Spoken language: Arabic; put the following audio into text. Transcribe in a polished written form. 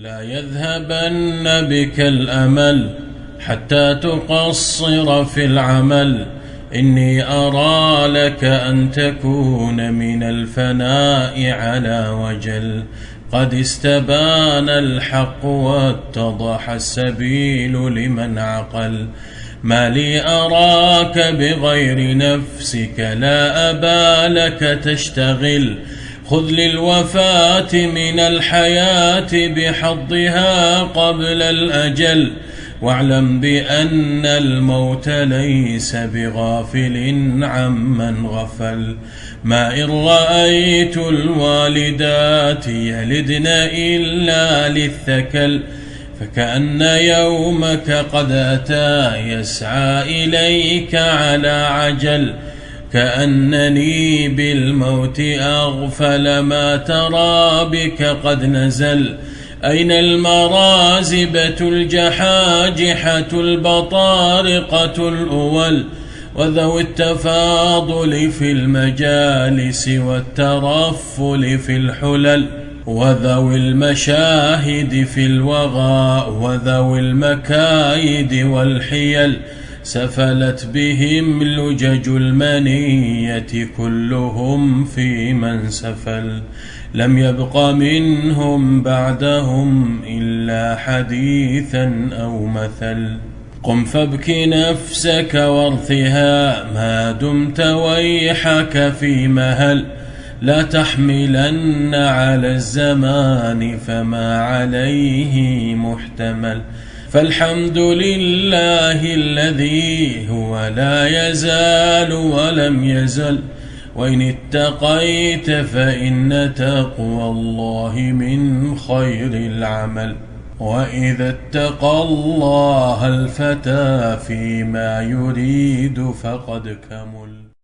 لا يذهبن بك الأمل حتى تقصر في العمل. إني أرى لك أن تكون من الفناء على وجل. قد استبان الحق واتضح السبيل لمن عقل. ما لي أراك بغير نفسك لا أبا لك تشتغل. خذ للوفاة من الحياة بحظها قبل الأجل. واعلم بأن الموت ليس بغافل عمن غفل. ما إن رأيت الوالدات يلدن إلا للثكل. فكأن يومك قد أتى يسعى إليك على عجل. كأنني بالموت أغفل ما ترى بك قد نزل. أين المرازبة الجحاجحة البطارقة الأول وذوي التفاضل في المجالس والترفل في الحلل وذوي المشاهد في الوغى وذوي المكايد والحيل. سفلت بهم لجج المنية كلهم في من سفل. لم يبق منهم بعدهم إلا حديثا أو مثل. قم فابك نفسك وارثها ما دمت ويحك في مهل. لا تحملن على الزمان فما عليه محتمل. فالحمد لله الذي هو لا يزال ولم يزل. وإن اتقيت فإن تقوى الله من خير العمل. وإذا اتقى الله الفتى فيما يريد فقد كمل.